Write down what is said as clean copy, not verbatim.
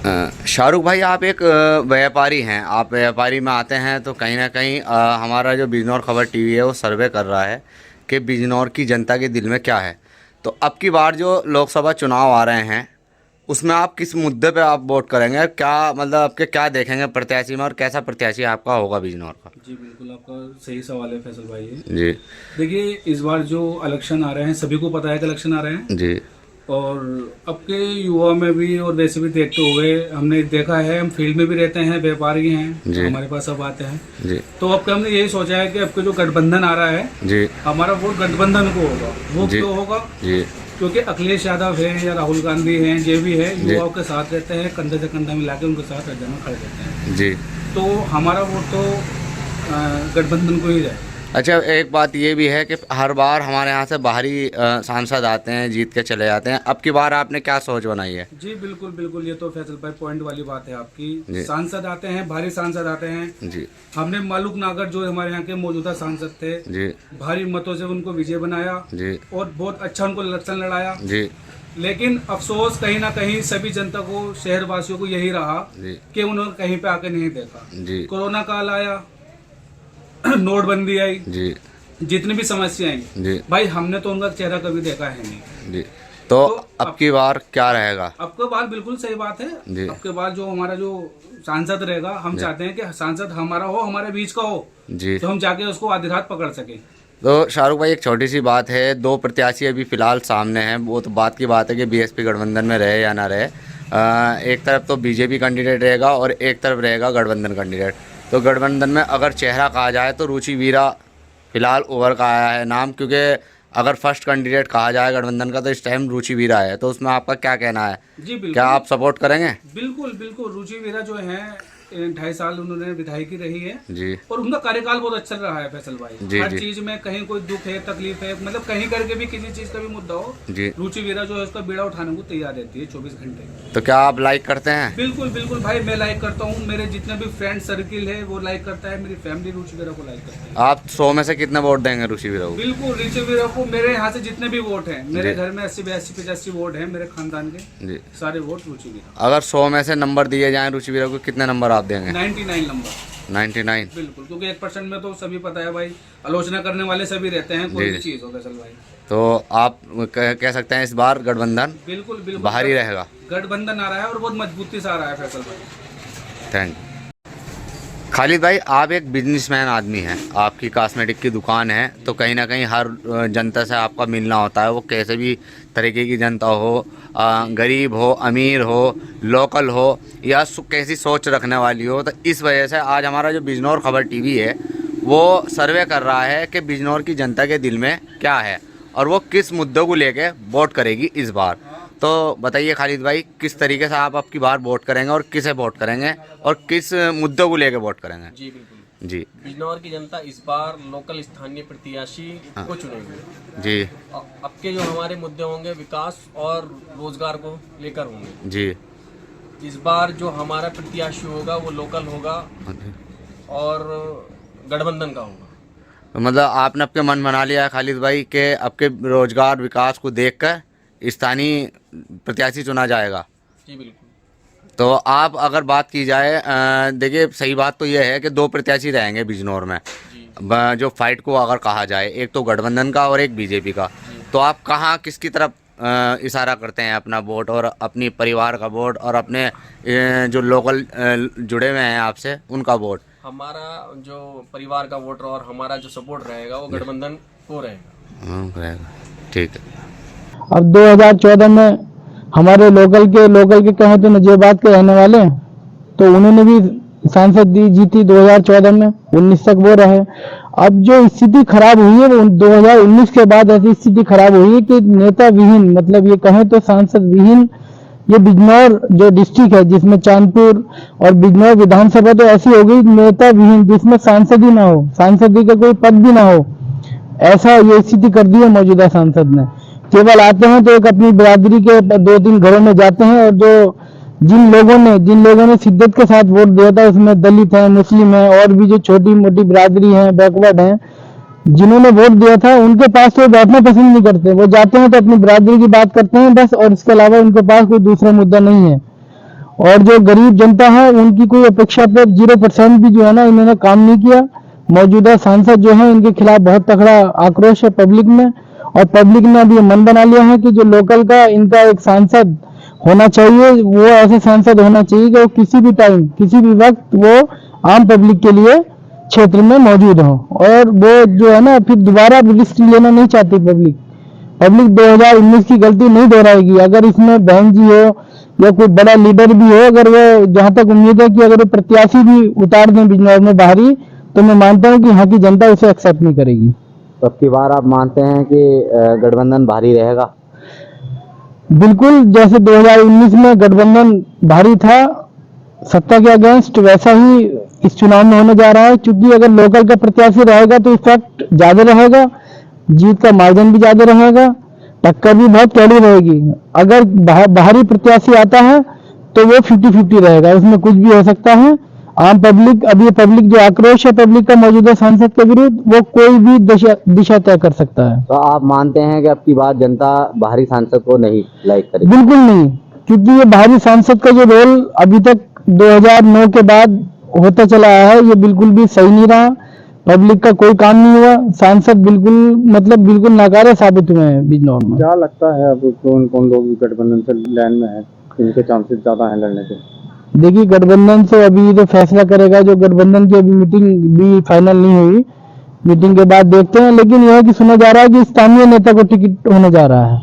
शाहरुख भाई, आप एक व्यापारी हैं। आप व्यापारी में आते हैं तो कहीं ना कहीं हमारा जो बिजनौर खबर टीवी है वो सर्वे कर रहा है कि बिजनौर की जनता के दिल में क्या है। तो अब की बार जो लोकसभा चुनाव आ रहे हैं उसमें आप किस मुद्दे पे आप वोट करेंगे? क्या मतलब आपके क्या देखेंगे प्रत्याशी में, और कैसा प्रत्याशी आपका होगा बिजनौर का? जी बिल्कुल, आपका सही सवाल है फैसल भाई ये। जी। देखिए, इस बार जो इलेक्शन आ रहे हैं, सभी को पता है कि इलेक्शन आ रहे हैं। जी। और अब के युवा में भी और वैसे भी देखते हुए हमने देखा है, हम फील्ड में भी रहते हैं, व्यापारी हैं, जी। हमारे पास सब आते हैं। जी। तो अब के हमने यही सोचा है कि अब के जो गठबंधन आ रहा है, जी। हमारा वोट गठबंधन को होगा। वो जी। क्यों होगा? जी। क्योंकि अखिलेश यादव है या राहुल गांधी हैं, ये भी है, जी। युवाओं के साथ रहते हैं, कंधे से कंधा मिला के उनके साथ हर जगह खड़े रहते हैं। जी। तो हमारा वोट तो गठबंधन को ही जाए। अच्छा, एक बात ये भी है कि हर बार हमारे यहाँ से बाहरी सांसद आते हैं, जीत के चले जाते हैं। अब की बार आपने क्या सोच बनाई है? जी बिल्कुल बिल्कुल, ये तो फैसल भाई पॉइंट वाली बात है आपकी। जी। सांसद आते हैं, भारी सांसद आते हैं। जी। हमने मालूक नागर जो हमारे यहाँ के मौजूदा सांसद थे, जी। भारी मतों से उनको विजय बनाया। जी। और बहुत अच्छा उनको इलेक्शन लड़ाया। जी। लेकिन अफसोस कहीं ना कहीं सभी जनता को, शहर वासियों को यही रहा जी। कि उन्होंने कहीं पे आके नहीं देखा। जी। कोरोना काल आया, नोटबंदी आई, जी। जितनी भी समस्या आई, जी। भाई हमने तो उनका चेहरा कभी देखा है नहीं। जी। तो तो अब की बार क्या रहेगा? आपके बात बिल्कुल सही बात है। जी। आपके बाद जो हमारा जो सांसद रहेगा, हम चाहते हैं कि सांसद हमारा हो, हमारे बीच का हो, जी। तो हम जाके उसको आधी रात पकड़ सके। तो शाहरुख भाई, एक छोटी सी बात है, दो प्रत्याशी अभी फिलहाल सामने हैं। वो तो बात की बात है कि बीएसपी गठबंधन में रहे या ना रहे। एक तरफ तो बीजेपी कैंडिडेट रहेगा और एक तरफ रहेगा गठबंधन कैंडिडेट। तो गठबंधन में अगर चेहरा कहा जाए तो रुचि वीरा फिलहाल उभर का आया है नाम, क्योंकि अगर फर्स्ट कैंडिडेट कहा जाए गठबंधन का तो इस टाइम रुचि वीरा है। तो उसमें आपका क्या कहना है? जी बिल्कुल, क्या आप सपोर्ट करेंगे? बिल्कुल बिल्कुल। रुचि वीरा जो है, 2.5 साल उन्होंने विधायकी रही है। जी। और उनका कार्यकाल बहुत अच्छा रहा है फैसल भाई। जी। हर जी। चीज में कहीं कोई दुख है, तकलीफ है, मतलब कहीं करके भी किसी चीज का भी मुद्दा हो, जी। रुचि वीरा जो है उसका बीड़ा उठाने को तैयार रहती है 24 घंटे। तो क्या आप लाइक करते हैं? बिल्कुल बिल्कुल भाई, मैं लाइक करता हूँ। मेरे जितने भी फ्रेंड सर्किल है वो लाइक करता है, मेरी फैमिली रुचि वीरा को लाइक करती है। आप 100 में से कितने वोट देंगे रुचि वीरा को? बिल्कुल, रुचि वीरा को मेरे यहाँ से जितने भी वोट हैं, मेरे जी। घर में 80, 82, 85 वोट हैं मेरे खानदान के, जी। सारे वोट रुचि वीरा। अगर 100 में से नंबर दिए जाएं रुचि वीरा को, कितने नंबर आप देंगे? 99 नंबर। 99? बिल्कुल, क्योंकि 1% में तो सभी पता है भाई, आलोचना करने वाले सभी रहते हैं, कोई जी। भी चीज हो फैसल भाई। तो आप कह सकते हैं इस बार गठबंधन बिल्कुल बिल्कुल बाहरी रहेगा? गठबंधन आ रहा है और बहुत मजबूती से आ रहा है फैसल भाई। Thank you. खालिद भाई, आप एक बिजनेसमैन आदमी हैं, आपकी कॉस्मेटिक की दुकान है, तो कहीं ना कहीं हर जनता से आपका मिलना होता है, वो कैसे भी तरीके की जनता हो, गरीब हो, अमीर हो, लोकल हो, या कैसी सोच रखने वाली हो। तो इस वजह से आज हमारा जो बिजनौर खबर टीवी है वो सर्वे कर रहा है कि बिजनौर की जनता के दिल में क्या है और वो किस मुद्दों को लेके वोट करेगी इस बार। तो बताइए खालिद भाई, किस तरीके से आप आपकी बार वोट करेंगे और किसे वोट करेंगे और किस मुद्दों को लेके वोट करेंगे? जी बिल्कुल जी। बिजनौर की जनता इस बार लोकल स्थानीय प्रत्याशी को चुनेगी। जी। अब के जो हमारे मुद्दे होंगे विकास और रोजगार को लेकर होंगे। जी। इस बार जो हमारा प्रत्याशी होगा वो लोकल होगा और गठबंधन का होगा। तो मतलब आपने आपके मन बना लिया है खालिद भाई कि आपके रोजगार विकास को देखकर स्थानीय प्रत्याशी चुना जाएगा? जी बिल्कुल। तो आप अगर बात की जाए, देखिए सही बात तो यह है कि दो प्रत्याशी रहेंगे बिजनौर में। जी। जो फाइट को अगर कहा जाए, एक तो गठबंधन का और एक बीजेपी का, तो आप कहाँ किसकी तरफ इशारा करते हैं अपना वोट, और अपनी परिवार का वोट, और अपने जो लोकल जुड़े हुए हैं आपसे उनका वोट? हमारा जो परिवार का वोटर और हमारा जो सपोर्ट रहेगा वो गठबंधन को रहेगा। ठीक है। अब 2014 में हमारे लोकल के कहें तो नजीबाबाद के रहने वाले हैं, तो उन्होंने भी सांसद जीती 2014 में, 19 तक वो रहे। अब जो स्थिति खराब हुई है वो 2019 के बाद ऐसी स्थिति खराब हुई है कि नेता विहीन, मतलब ये कहें तो सांसद विहीन ये बिजनौर जो डिस्ट्रिक्ट है, जिसमें चांदपुर और बिजनौर विधानसभा तो ऐसी हो गई नेता विहीन, जिसमें सांसद ही ना हो, सांसद का कोई पद भी ना हो, ऐसा ये स्थिति कर दी है मौजूदा सांसद ने। केवल आते हैं तो एक अपनी बिरादरी के 2-3 घरों में जाते हैं, और जो जिन लोगों ने शिद्दत के साथ वोट दिया था, उसमें दलित हैं, मुस्लिम हैं, और भी जो छोटी मोटी बिरादरी हैं, बैकवर्ड हैं, जिन्होंने वोट दिया था उनके पास तो बैठना पसंद नहीं करते। वो जाते हैं तो अपनी बिरादरी की बात करते हैं बस, और इसके अलावा उनके पास कोई दूसरा मुद्दा नहीं है। और जो गरीब जनता है उनकी कोई अपेक्षा पर 0% भी जो है ना इन्होंने काम नहीं किया। मौजूदा सांसद जो है इनके खिलाफ बहुत तगड़ा आक्रोश है पब्लिक में, और पब्लिक ने अभी मन बना लिया है कि जो लोकल का इनका एक सांसद होना चाहिए, वो ऐसे सांसद होना चाहिए कि वो किसी भी टाइम किसी भी वक्त वो आम पब्लिक के लिए क्षेत्र में मौजूद हो। और वो जो है ना फिर दोबारा रिस्क लेना नहीं चाहती पब्लिक। पब्लिक 2019 की गलती नहीं दोहराएगी। अगर इसमें बहन जी हो या कोई बड़ा लीडर भी हो, अगर वो जहां तक उम्मीद है कि अगर वो प्रत्याशी भी उतार दें बिजनौर में बाहरी, तो मैं मानता हूं कि यहाँ की जनता उसे एक्सेप्ट नहीं करेगी। तो अब की बार आप मानते हैं कि गठबंधन भारी रहेगा? बिल्कुल, जैसे 2019 में गठबंधन भारी था सत्ता के अगेंस्ट, वैसा ही इस चुनाव में होने जा रहा है। क्योंकि अगर लोकल का प्रत्याशी रहेगा तो इफेक्ट ज्यादा रहेगा, जीत का मार्जिन भी ज्यादा रहेगा, टक्कर भी बहुत कड़ी रहेगी। अगर बाहरी प्रत्याशी आता है तो वो 50-50 रहेगा, उसमें कुछ भी हो सकता है। आम पब्लिक, अभी पब्लिक जो आक्रोश है पब्लिक का मौजूदा सांसद के विरुद्ध, वो कोई भी दिशा तय कर सकता है। तो आप मानते हैं कि अब की बार जनता बाहरी सांसद को नहीं लाइक करेगी? बिल्कुल नहीं, क्योंकि ये बाहरी सांसद का जो रोल अभी तक 2009 के बाद होता चला आया है, ये बिल्कुल भी सही नहीं रहा। पब्लिक का कोई काम नहीं हुआ, सांसद बिल्कुल नाकारा साबित हुए हैं बिजनौर में। क्या लगता है अब कौन कौन लोग गठबंधन से लाइन में है, इनके चांसेस ज्यादा हैं लड़ने के? देखिए, गठबंधन से अभी तो फैसला करेगा, जो गठबंधन की अभी मीटिंग भी फाइनल नहीं हुई, मीटिंग के बाद देखते हैं। लेकिन यह है कि सुना जा रहा है कि स्थानीय नेता को टिकट होने जा रहा है।